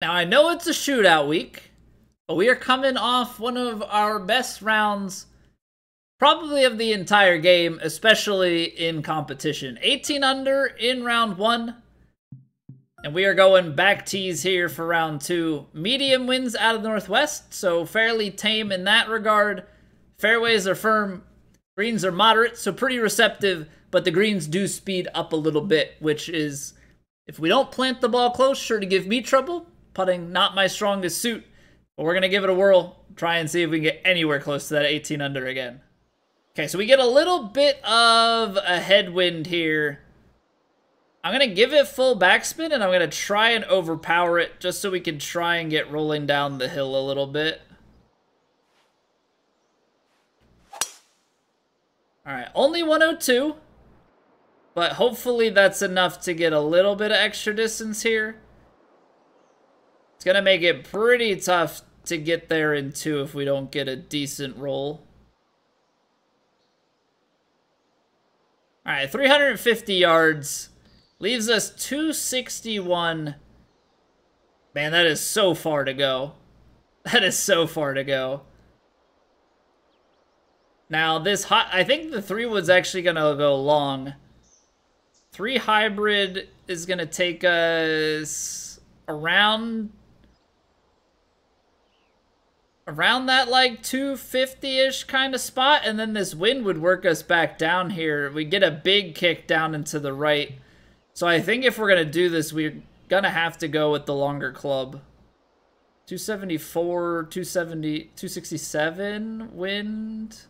Now, I know it's a shootout week, but we are coming off one of our best rounds, probably of the entire game, especially in competition. 18 under in round one, and we are going back tees here for round two. Medium winds out of the northwest, so fairly tame in that regard. Fairways are firm, greens are moderate, so pretty receptive, but the greens do speed up a little bit, which is, if we don't plant the ball close, sure to give me trouble. Putting, not my strongest suit, but we're going to give it a whirl, try and see if we can get anywhere close to that 18 under again. Okay, so we get a little bit of a headwind here. I'm going to give it full backspin, and I'm going to try and overpower it just so we can try and get rolling down the hill a little bit. Alright, only 102, but hopefully that's enough to get a little bit of extra distance here. It's going to make it pretty tough to get there in two if we don't get a decent roll. Alright, 350 yards. Leaves us 261. Man, that is so far to go. That is so far to go. Now, I think the 3-wood's actually going to go long. 3 hybrid is going to take us around that like 250-ish kind of spot, and then this wind would work us back down here. We get a big kick down into the right. So I think if we're going to do this, we're going to have to go with the longer club. 274, 270, 267 wind.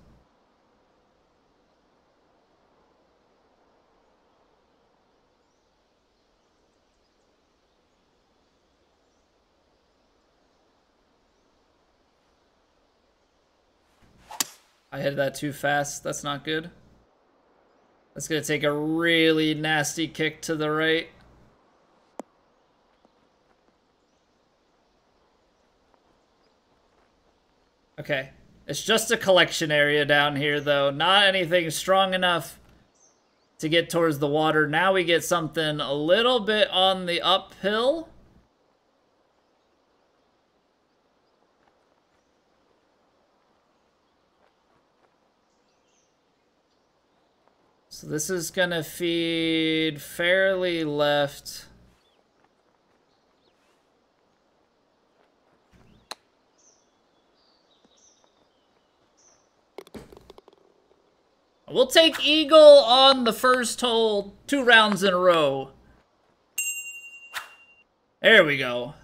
I hit that too fast. That's not good. That's going to take a really nasty kick to the right. Okay. It's just a collection area down here, though. Not anything strong enough to get towards the water. Now we get something a little bit on the uphill. So this is going to feed fairly left. We'll take eagle on the first hole 2 rounds in a row. There we go.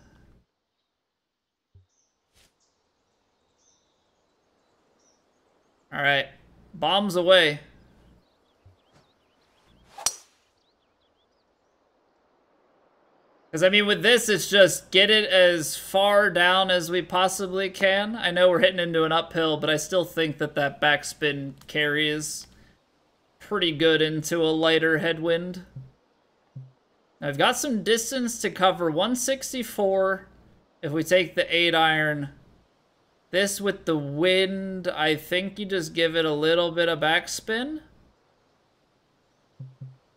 All right, bombs away. Because, I mean, with this, it's just get it as far down as we possibly can. I know we're hitting into an uphill, but I still think that that backspin carry is pretty good into a lighter headwind. I've got some distance to cover. 164 if we take the 8-iron. This with the wind, I think you just give it a little bit of backspin.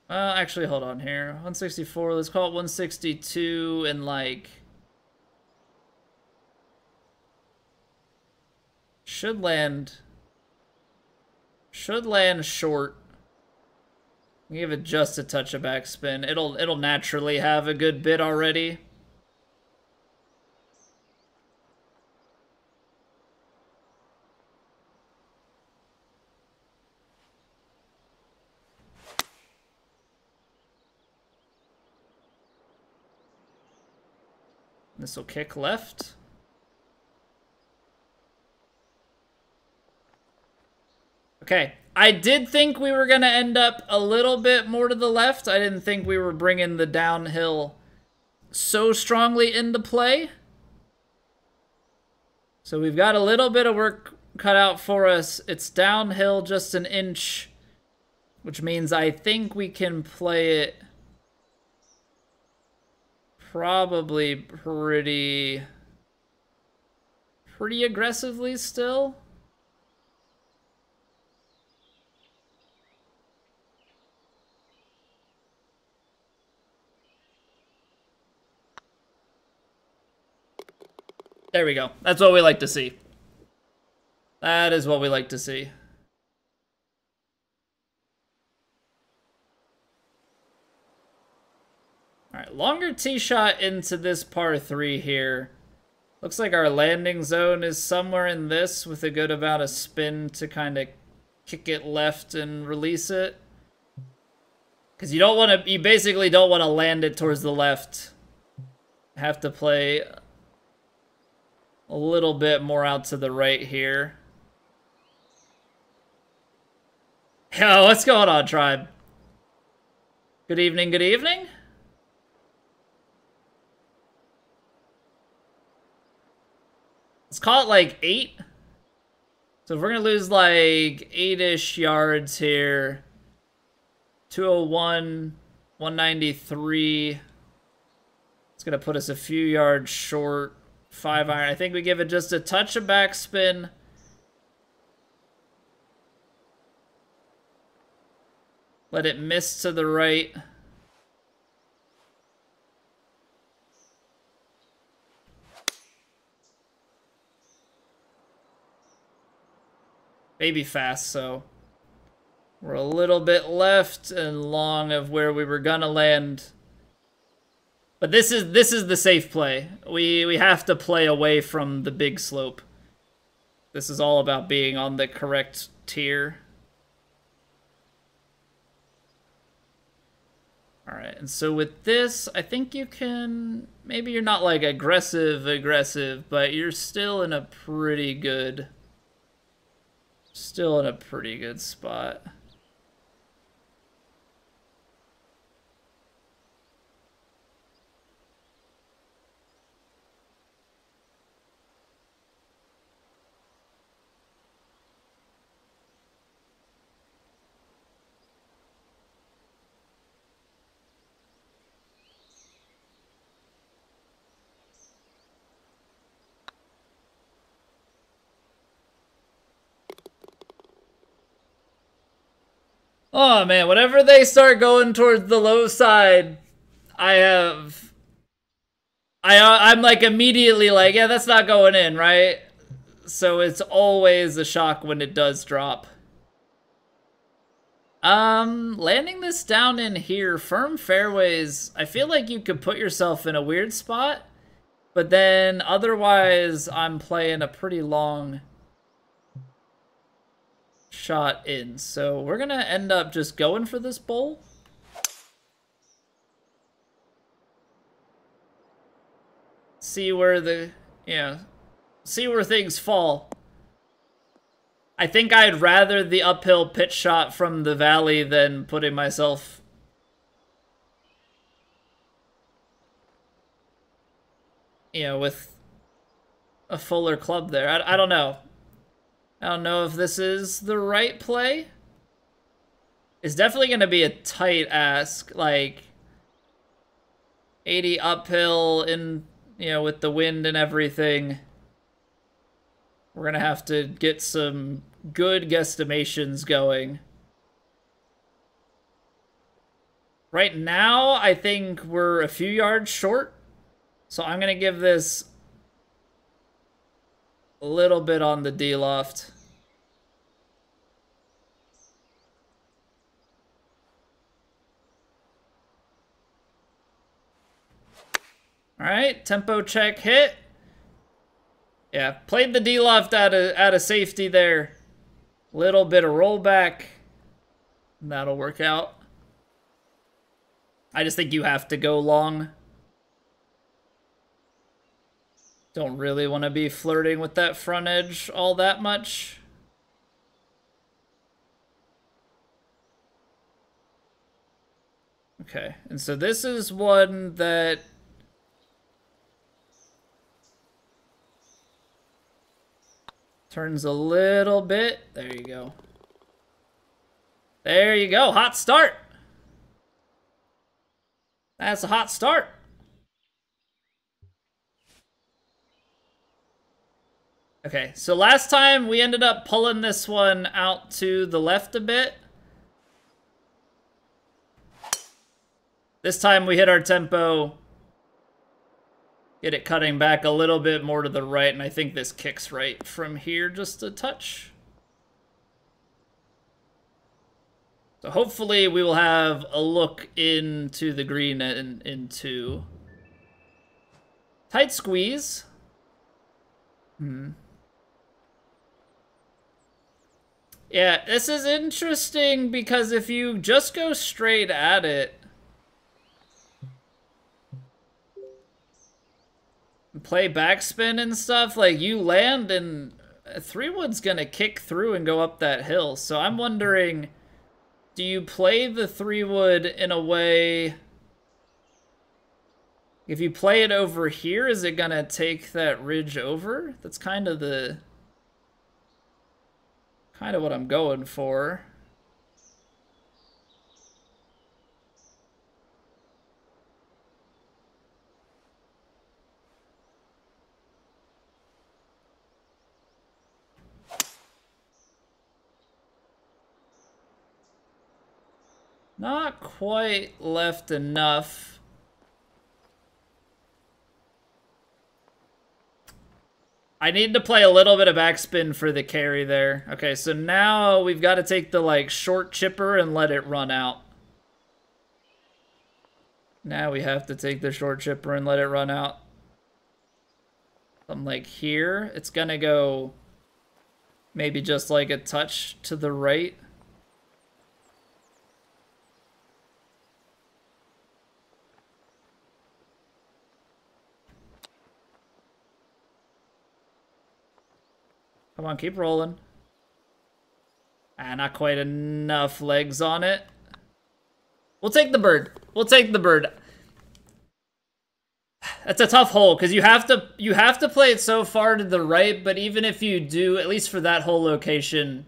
Actually, hold on here. 164, let's call it 162 and like... Should land short. Give it just a touch of backspin. It'll naturally have a good bit already. This will kick left. Okay, I did think we were going to end up a little bit more to the left. I didn't think we were bringing the downhill so strongly into play. So we've got a little bit of work cut out for us. It's downhill just an inch, which means I think we can play it probably pretty aggressively still. There we go. That's what we like to see. That is what we like to see. All right, longer tee shot into this par 3 here. Looks like our landing zone is somewhere in this with a good amount of spin to kind of kick it left and release it. Because you don't want to, you basically don't want to land it towards the left. Have to play a little bit more out to the right here. Yo, what's going on, tribe? Good evening, good evening. Let's call it like 8. So if we're gonna lose like 8-ish yards here, 201, 193. It's gonna put us a few yards short. 5-iron. I think we give it just a touch of backspin. Let it miss to the right. Maybe fast, so we're a little bit left and long of where we were gonna land. But this is the safe play. We have to play away from the big slope. This is all about being on the correct tier. All right, and so with this, I think you can, maybe you're not like aggressive, but you're still in a pretty good spot. Oh man, whenever they start going towards the low side, I'm like immediately like, yeah, that's not going in, right? So it's always a shock when it does drop. Landing this down in here, firm fairways, I feel like you could put yourself in a weird spot, but then otherwise I'm playing a pretty long shot in. So we're gonna end up just going for this bowl. See where the, see where things fall. I think I'd rather the uphill pitch shot from the valley than putting myself with a fuller club there. I don't know. I don't know if this is the right play. It's definitely going to be a tight ask, like 80 uphill in, with the wind and everything. We're going to have to get some good guesstimations going. Right now, I think we're a few yards short. So I'm going to give this a little bit on the D-loft. All right, tempo check hit. Yeah, played the D-loft out of safety there. Little bit of rollback. That'll work out. I just think you have to go long. Don't really want to be flirting with that front edge all that much. Okay, and so this is one that turns a little bit. There you go. There you go. Hot start. That's a hot start. Okay, so last time we ended up pulling this one out to the left a bit. This time we hit our tempo Get it cutting back a little bit more to the right, and I think this kicks right from here just a touch. So hopefully we will have a look into the green and into tight squeeze. Yeah, this is interesting because if you just go straight at it, play backspin and stuff, like you land and 3-wood's gonna kick through and go up that hill. So I'm wondering, do you play the 3-wood in a way, if you play it over here, is it gonna take that ridge over? That's kind of what I'm going for. Not quite left enough. I need to play a little bit of backspin for the carry there. Okay, so now we've got to take the like short chipper and let it run out. Now we have to take the short chipper and let it run out. I'm like here. It's gonna go maybe just like a touch to the right. Come on, keep rolling. Ah, not quite enough legs on it. We'll take the bird. We'll take the bird. That's a tough hole because you have to play it so far to the right, but even if you do, at least for that hole location,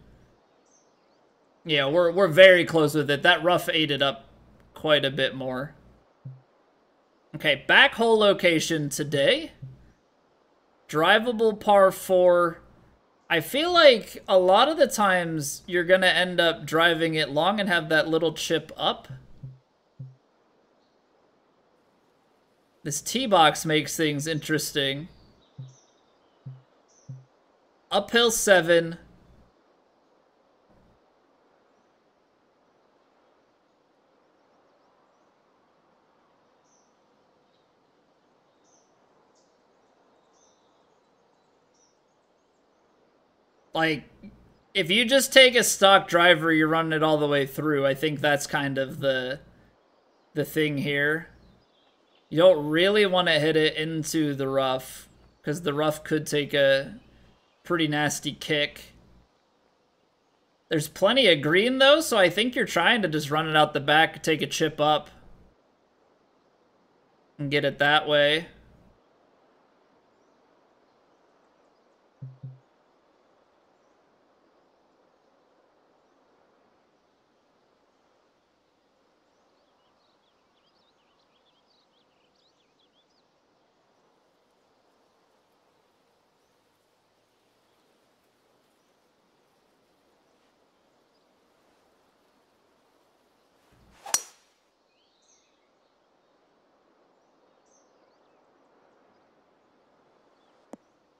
yeah, we're very close with it. That rough ate it up quite a bit more. Okay, back hole location today. Drivable par 4. I feel like a lot of the times you're going to end up driving it long and have that little chip up. This tee box makes things interesting. Uphill 7. Like, if you just take a stock driver, you're running it all the way through. I think that's kind of the thing here. You don't really want to hit it into the rough, because the rough could take a pretty nasty kick. There's plenty of green, though, so I think you're trying to just run it out the back, take a chip up, and get it that way.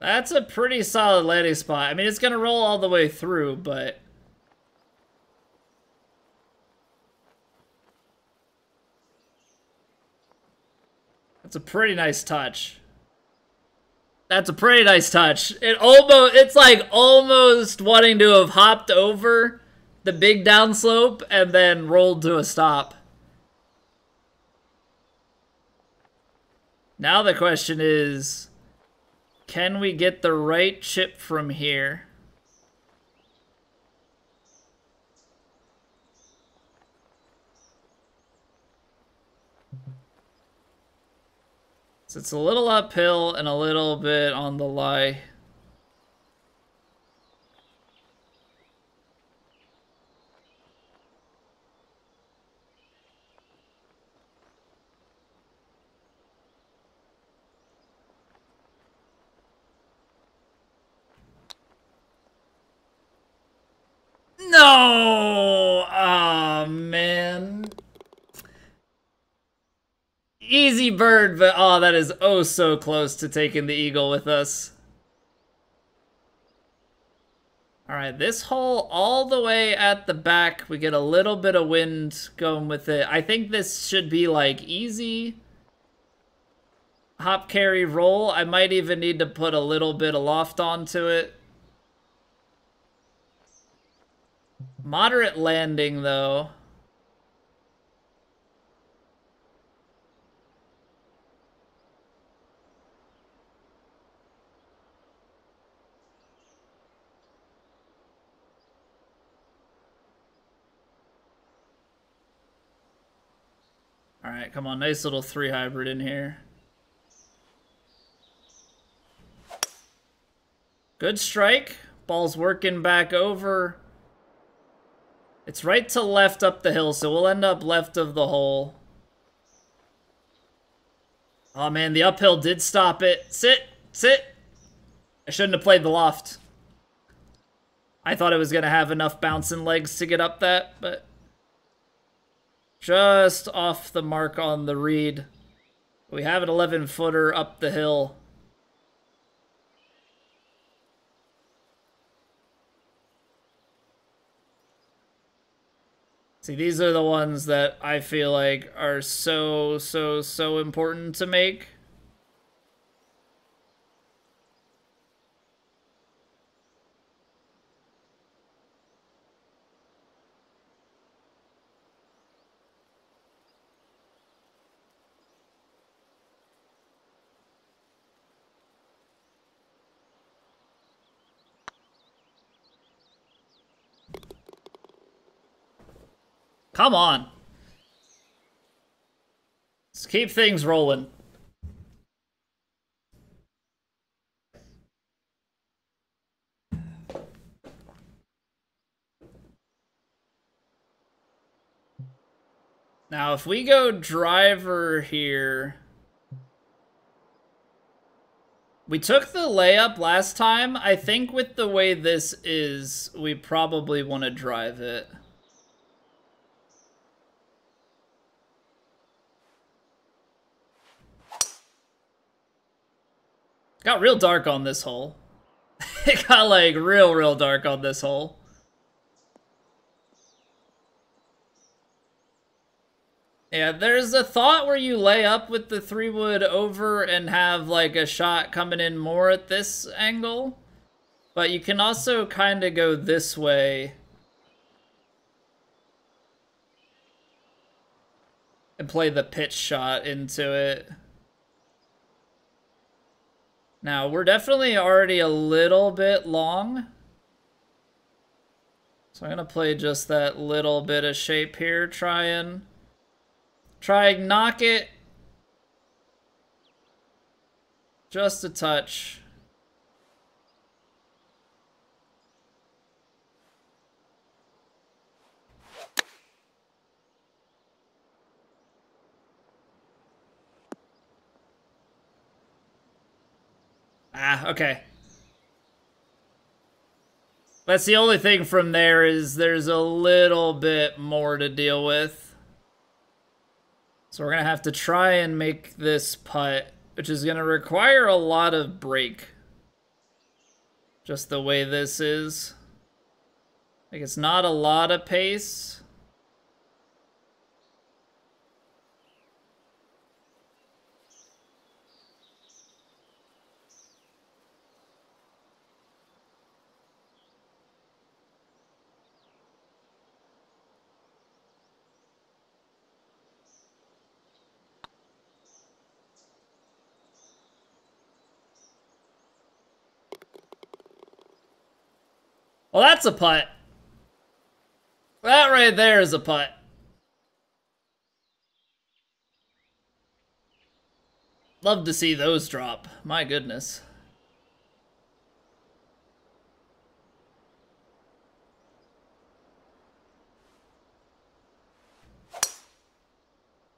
That's a pretty solid landing spot. I mean, it's going to roll all the way through, but... That's a pretty nice touch. That's a pretty nice touch. It's like almost wanting to have hopped over the big downslope and then rolled to a stop. Now the question is... Can we get the right chip from here? So it's a little uphill and a little bit on the lie. No! Oh, man. easy bird, but oh, that is oh so close to taking the eagle with us. All right, this hole all the way at the back, we get a little bit of wind going with it. I think this should be like easy hop, carry, roll. I might even need to put a little bit of loft onto it. Moderate landing though. All right, come on, nice little 3 hybrid in here. Good strike. Ball's working back over. It's right to left up the hill, so we'll end up left of the hole. Oh man, the uphill did stop it. Sit, sit. I shouldn't have played the loft. I thought it was gonna have enough bouncing legs to get up that, but just off the mark on the read. We have an 11-footer up the hill. See, these are the ones that I feel like are so important to make. Come on. Let's keep things rolling. Now, if we go driver here... We took the layup last time. I think with the way this is, we probably want to drive it. Got real dark on this hole. It got like real dark on this hole. Yeah, there's a thought where you lay up with the 3-wood over and have like a shot coming in more at this angle. But you can also kind of go this way and play the pitch shot into it. Now, we're definitely already a little bit long. So I'm going to play just that little bit of shape here. Try and knock it just a touch. Ah, okay. That's the only thing from there is there's a little bit more to deal with. So we're going to have to try and make this putt, which is going to require a lot of break. Just the way this is. Like, it's not a lot of pace. Well, that's a putt. That right there is a putt. Love to see those drop. My goodness.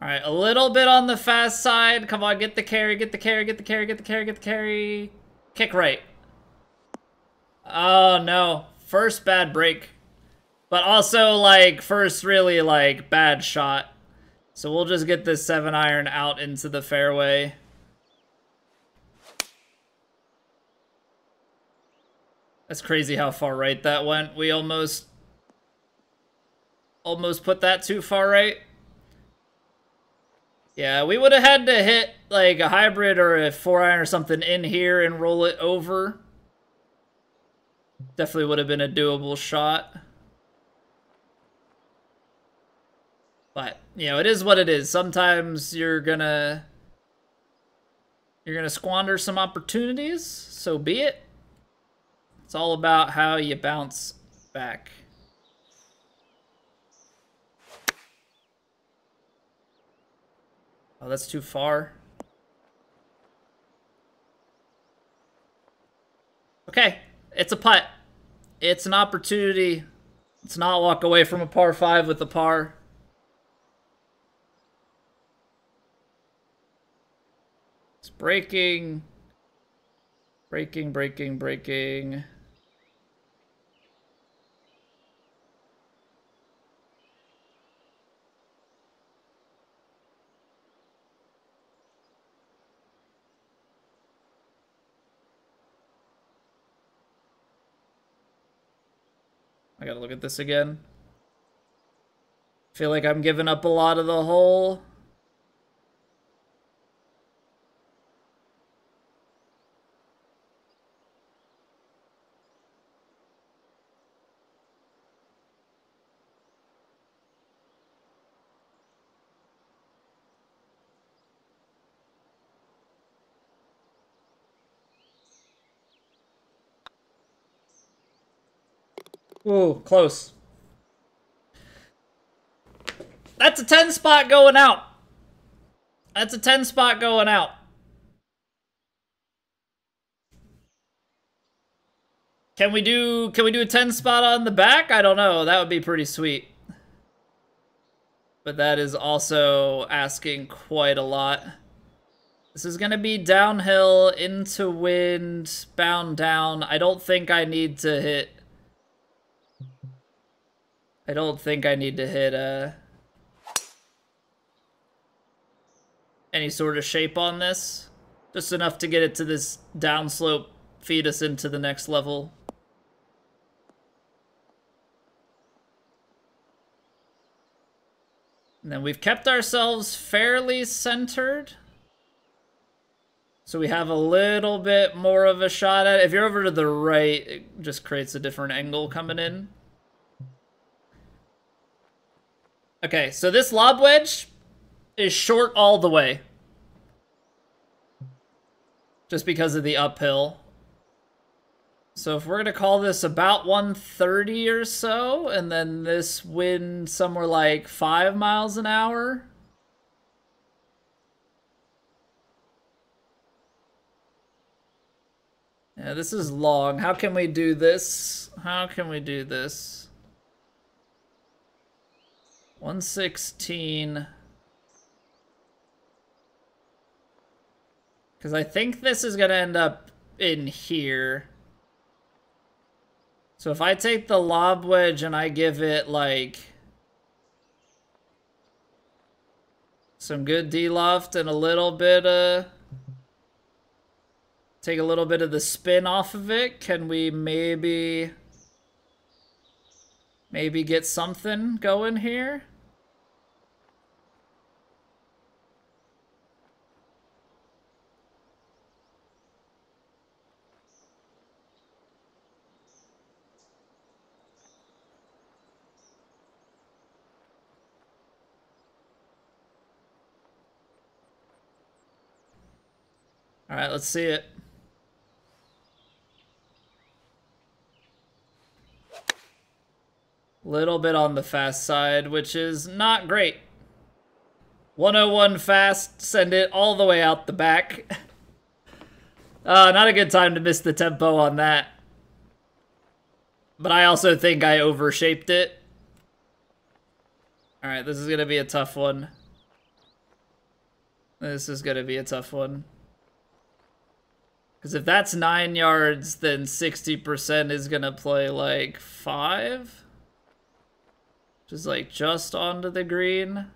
All right, a little bit on the fast side. Come on, get the carry, get the carry, get the carry, get the carry, get the carry. Kick right. Oh, no. First bad break. But also, like, first really, like, bad shot. So we'll just get this 7-iron out into the fairway. That's crazy how far right that went. We almost put that too far right. Yeah, we would have had to hit like a hybrid or a 4-iron or something in here and roll it over. Definitely would have been a doable shot. But, you know, it is what it is. Sometimes you're gonna squander some opportunities, so be it. It's all about how you bounce back. Oh, that's too far. Okay, it's a putt. It's an opportunity. Let's not walk away from a par 5 with a par. It's breaking. Breaking. I gotta look at this again. Feel like I'm giving up a lot of the hole. Ooh, close. That's a 10 spot going out. That's a 10 spot going out. Can we do a 10 spot on the back? I don't know. That would be pretty sweet. But that is also asking quite a lot. This is going to be downhill, into wind, bound down. I don't think I need to hit any sort of shape on this. Just enough to get it to this downslope, feed us into the next level. And then we've kept ourselves fairly centered. So we have a little bit more of a shot at it. If you're over to the right, it just creates a different angle coming in. Okay, so this lob wedge is short all the way. Just because of the uphill. So if we're going to call this about 130 or so, and then this wind somewhere like 5 miles an hour. Yeah, this is long. How can we do this? 116. Because I think this is going to end up in here. So if I take the lob wedge and I give it like some good D-loft and a little bit take a little bit of the spin off of it, can we maybe get something going here? All right, let's see it. Little bit on the fast side, which is not great. 101 fast, send it all the way out the back. Not a good time to miss the tempo on that. But I also think I overshaped it. All right, this is going to be a tough one. Because if that's 9 yards, then 60% is going to play like 5. Which is like just onto the green.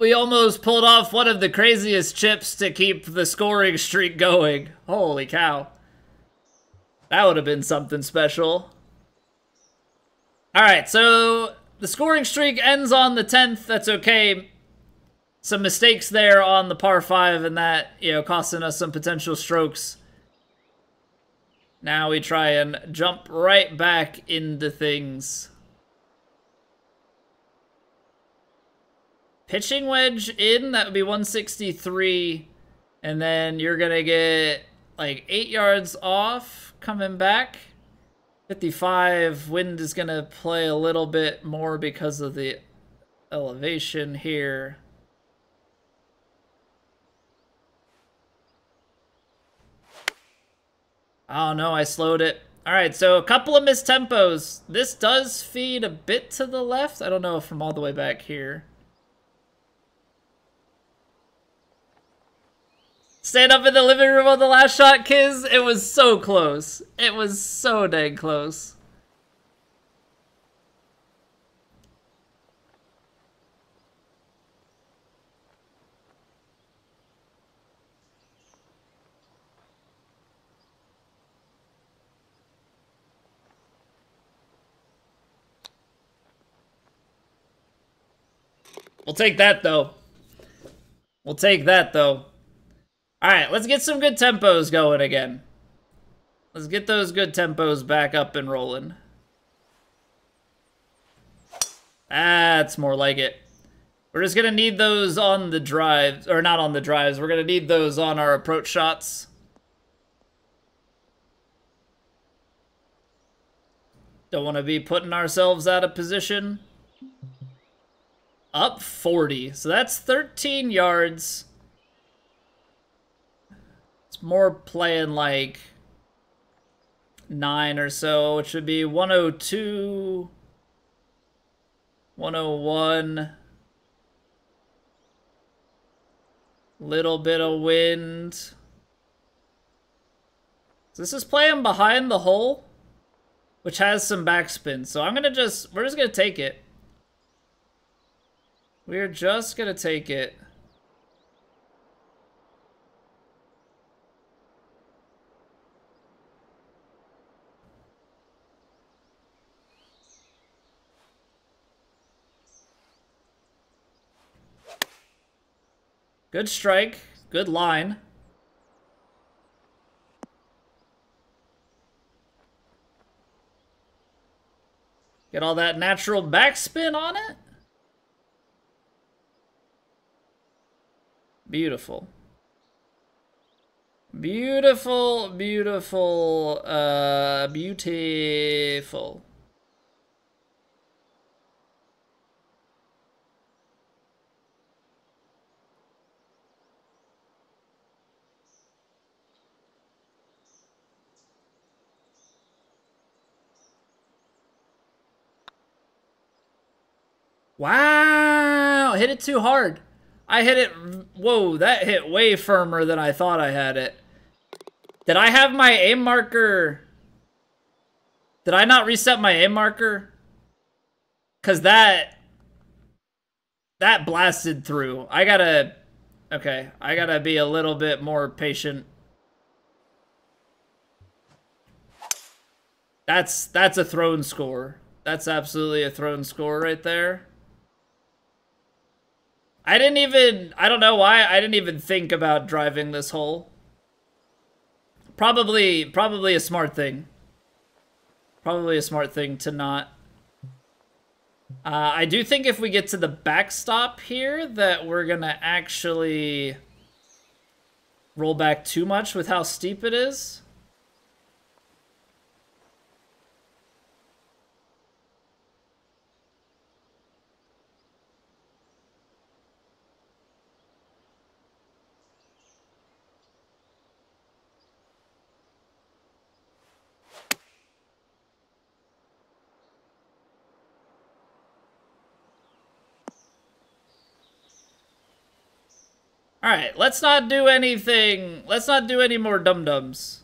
We almost pulled off one of the craziest chips to keep the scoring streak going. Holy cow. That would have been something special. Alright, so the scoring streak ends on the 10th. That's okay. Some mistakes there on the par 5 and that, you know, costing us some potential strokes. Now we try and jump right back into things. Pitching wedge in, that would be 163. And then you're going to get like 8 yards off coming back. 55, wind is going to play a little bit more because of the elevation here. Oh no, I slowed it. All right, so a couple of missed tempos. This does feed a bit to the left. I don't know if from all the way back here. Stand up in the living room on the last shot, Kiz. It was so close. It was so dang close. We'll take that, though. We'll take that, though. Alright, let's get some good tempos going again. Let's get those good tempos back up and rolling. That's more like it. We're just gonna need those on the drives, or not on the drives. We're gonna need those on our approach shots. Don't want to be putting ourselves out of position. Up 40, so that's 13 yards. It's more playing like 9 or so, which would be 102, 101. Little bit of wind. So this is playing behind the hole, which has some backspin. So we're just gonna take it. We're just gonna take it. Good strike, good line. Get all that natural backspin on it. Beautiful. Beautiful, beautiful, beautiful. Wow, hit it too hard. I hit it, whoa, that hit way firmer than I thought I had it. Did I have my aim marker? Did I not reset my aim marker? Cause that blasted through. I gotta be a little bit more patient. That's a thrown score. That's absolutely a thrown score right there. I don't know why, I didn't even think about driving this hole. Probably a smart thing. Probably a smart thing to not. I do think if we get to the backstop here that we're gonna actually roll back too much with how steep it is. Alright, let's not do anything. Let's not do any more dum-dums.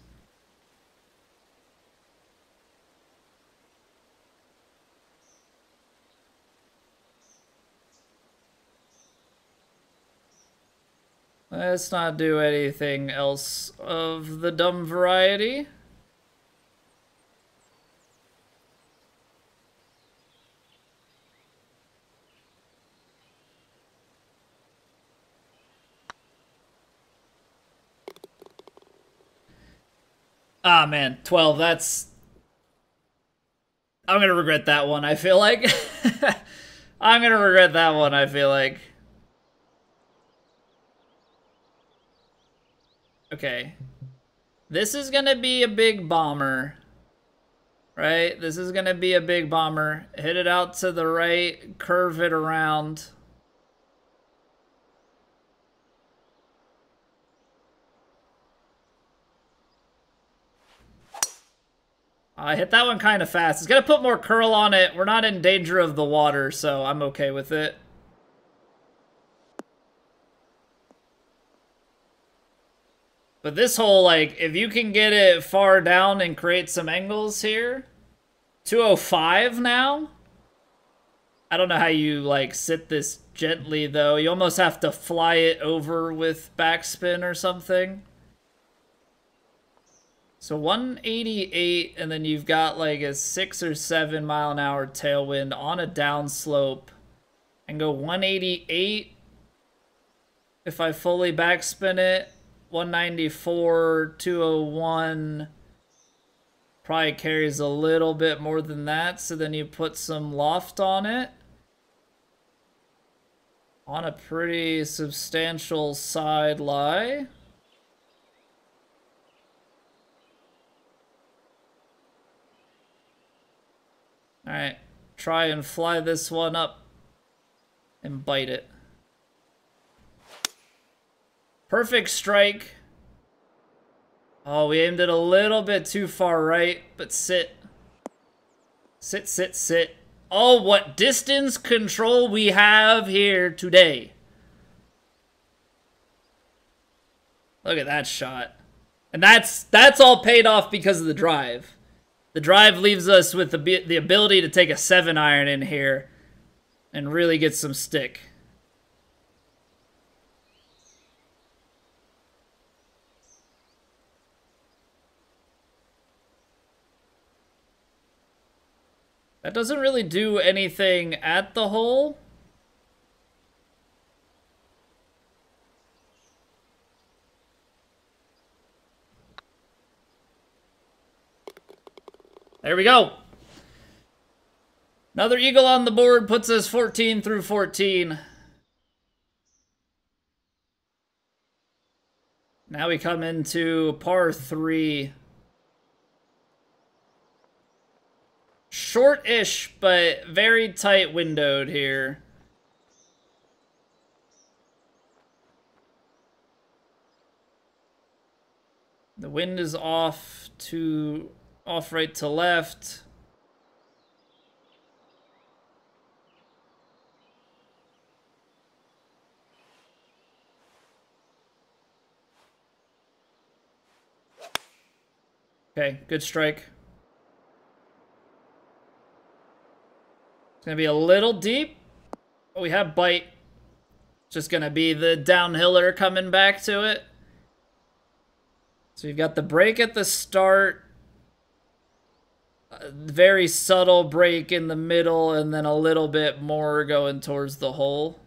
Let's not do anything else of the dumb variety. Ah, man, 12, that's... I'm gonna regret that one, I feel like. I'm gonna regret that one, I feel like. Okay. This is gonna be a big bomber. Right? This is gonna be a big bomber. Hit it out to the right, curve it around. I hit that one kind of fast. It's gonna put more curl on it. We're not in danger of the water, so I'm okay with it. But this hole, like, if you can get it far down and create some angles here. 205 now? I don't know how you, like, sit this gently, though. You almost have to fly it over with backspin or something. So 188, and then you've got, like, a 6 or 7 mile an hour tailwind on a downslope. And go 188 if I fully backspin it. 194, 201 probably carries a little bit more than that, so then you put some loft on it on a pretty substantial side lie. Alright, try and fly this one up and bite it. Perfect strike. Oh, we aimed it a little bit too far right, but sit. Sit, sit, sit. Oh, what distance control we have here today. Look at that shot. And that's all paid off because of the drive. The drive leaves us with the ability to take a 7-iron in here and really get some stick. That doesn't really do anything at the hole. There we go. Another eagle on the board puts us 14 through 14. Now we come into par 3. Short-ish, but very tight windowed here. The wind is off right to left. Okay, good strike. It's gonna be a little deep. Oh, we have bite. It's just gonna be the downhiller coming back to it. So you've got the break at the start. A very subtle break in the middle, and then a little bit more going towards the hole.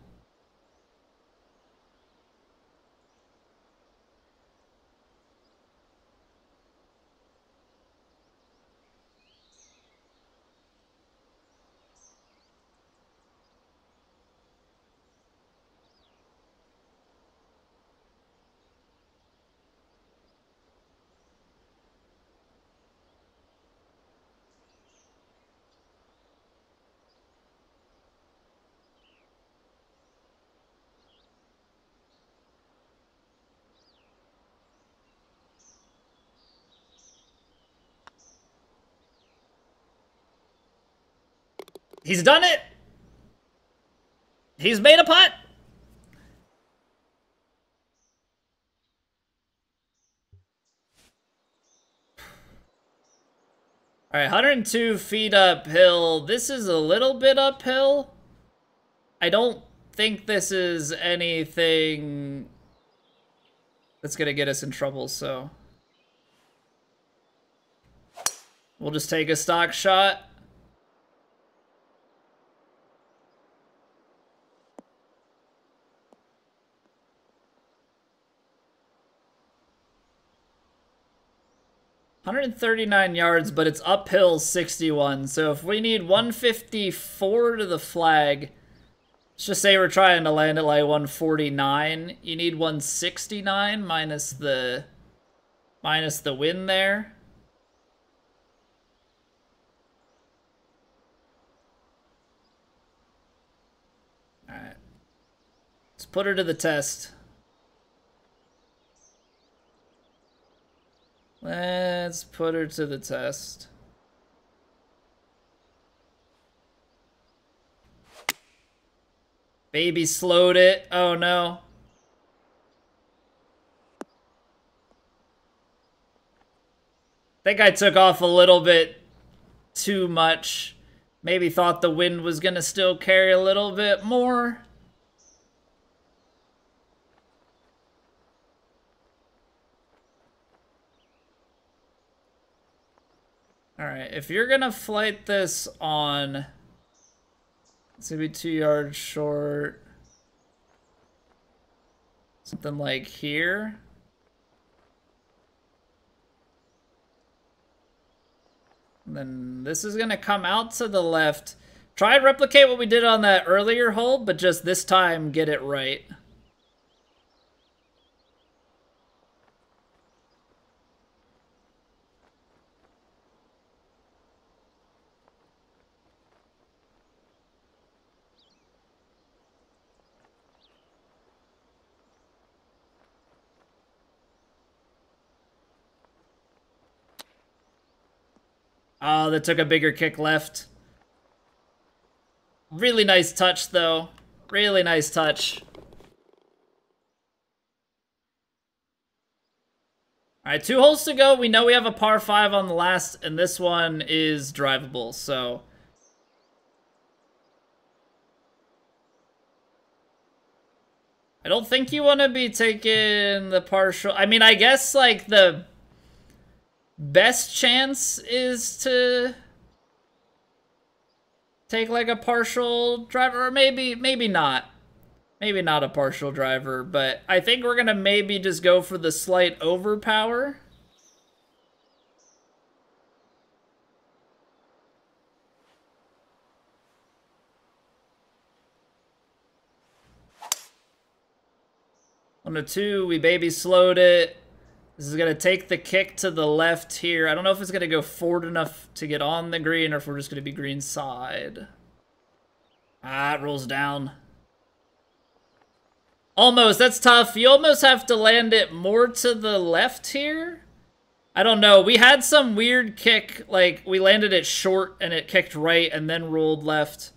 He's done it! He's made a putt! Alright, 102 feet uphill. This is a little bit uphill. I don't think this is anything that's gonna get us in trouble, so we'll just take a stock shot. $139 yards, but it's uphill 61. So if we need 154 to the flag, let's just say we're trying to land at like 149. You need 169 minus the wind there. All right, let's put her to the test. Let's put her to the test. Baby slowed it. Oh no. I think I took off a little bit too much. Maybe thought the wind was gonna still carry a little bit more. Alright, if you're gonna flight this on... It's gonna be 2 yards short. Something like here. And then this is gonna come out to the left. Try and replicate what we did on that earlier hole, but just this time get it right. Oh, that took a bigger kick left. Really nice touch, though. Really nice touch. Alright, 2 holes to go. We know we have a par 5 on the last, and this one is drivable, so... I don't think you want to be taking the partial... I mean, I guess, like, the... best chance is to take like a partial driver, or maybe not. Maybe not a partial driver, but I think we're gonna maybe just go for the slight overpower. On the 2, we baby slowed it. This is going to take the kick to the left here. I don't know if it's going to go forward enough to get on the green or if we're just going to be green side. Ah, it rolls down. Almost. That's tough. You almost have to land it more to the left here. I don't know. We had some weird kick. Like, we landed it short and it kicked right and then rolled left.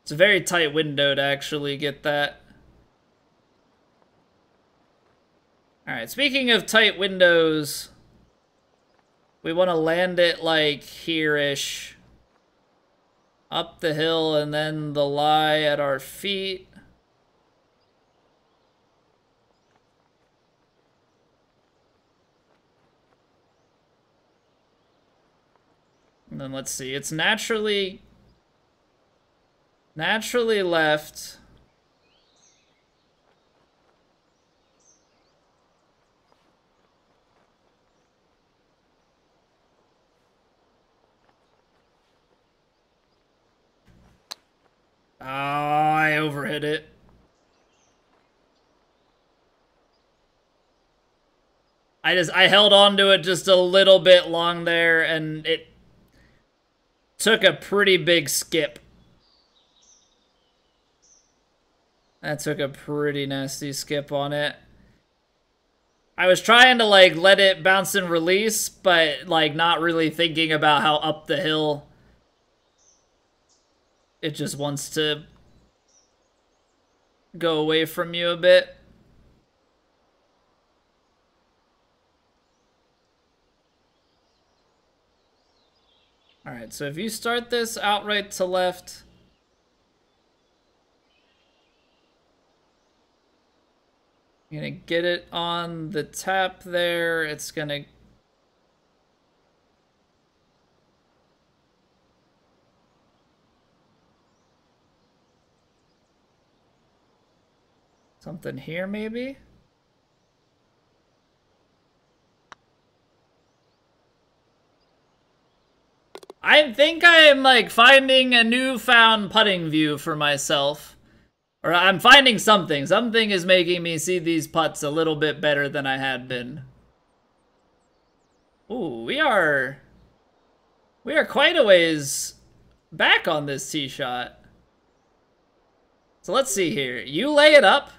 It's a very tight window to actually get that. Alright, speaking of tight windows, we want to land it like here-ish. Up the hill and then the lie at our feet. And then let's see, it's naturally left. Oh, I overhit it. I held on to it just a little bit long there, and it took a pretty big skip. That took a pretty nasty skip on it. I was trying to, like, let it bounce and release, but, like, not really thinking about how up the hill it just wants to go away from you a bit. Alright, so if you start this outright to left, I'm gonna get it on the tap there. It's gonna... Something here, maybe? I think I am, like, finding a newfound putting view for myself. Or I'm finding something. Something is making me see these putts a little bit better than I had been. Ooh, we are quite a ways back on this tee shot. So let's see here. You lay it up.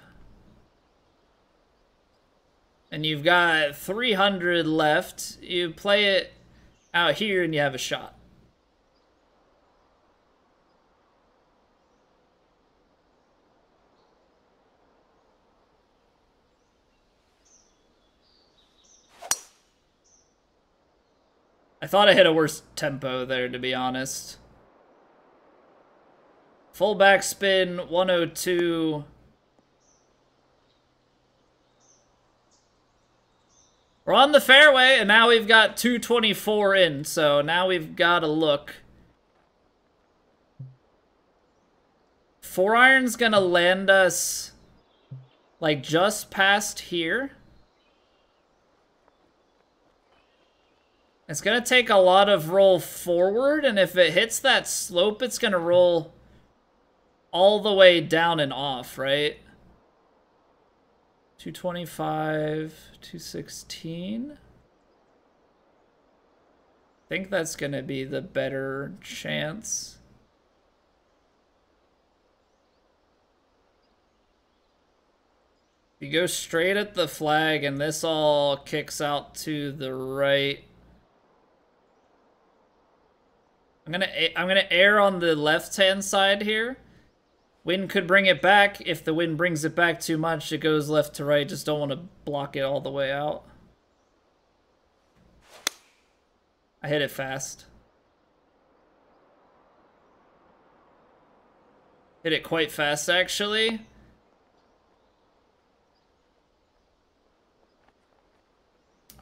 And you've got 300 left. You play it out here and you have a shot. I thought I hit a worse tempo there, to be honest. Full backspin, 102. We're on the fairway, and now we've got 224 in, so now we've got to look. 4-iron's gonna land us, like, just past here. It's gonna take a lot of roll forward, and if it hits that slope, it's gonna roll all the way down and off, right? 225, 216. I think that's gonna be the better chance. You go straight at the flag, and this all kicks out to the right. I'm gonna err on the left-hand side here. Wind could bring it back. If the wind brings it back too much, it goes left to right. Just don't want to block it all the way out. I hit it fast. Hit it quite fast, actually.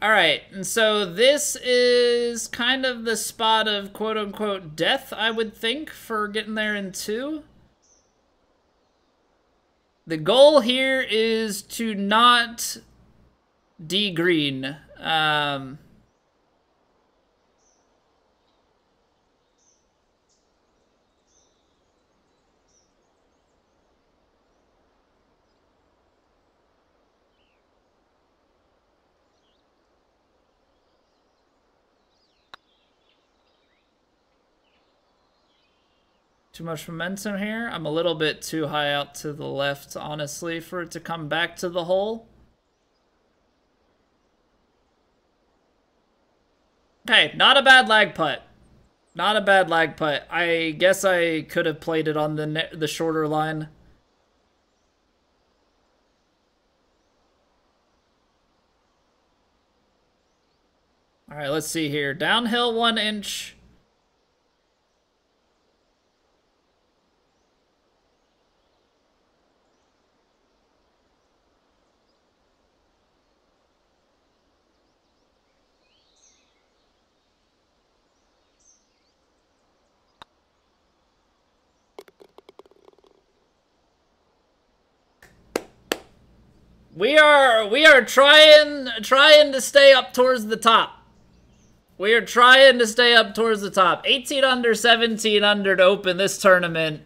Alright, and so this is kind of the spot of quote-unquote death, I would think, for getting there in 2. The goal here is to not de-green. Too much momentum here. I'm a little bit too high out to the left, honestly, for it to come back to the hole. Okay, not a bad lag putt. Not a bad lag putt. I guess I could have played it on the shorter line. All right, let's see here. Downhill 1 inch. We are trying to stay up towards the top. We are trying to stay up towards the top. 18 under, 17 under to open this tournament.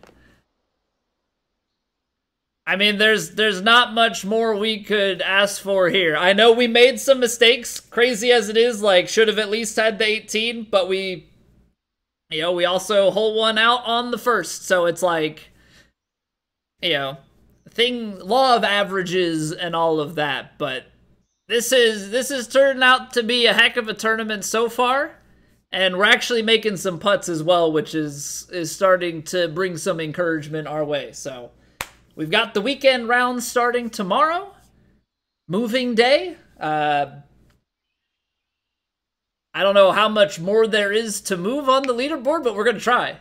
I mean, there's not much more we could ask for here. I know we made some mistakes, crazy as it is, like should have at least had the 18, but we also hole one out on the first, so it's like, law of averages and all of that, but this is turned out to be a heck of a tournament so far, and we're actually making some putts as well, which is starting to bring some encouragement our way. So we've got the weekend round starting tomorrow, moving day. I don't know how much more there is to move on the leaderboard, but we're gonna try.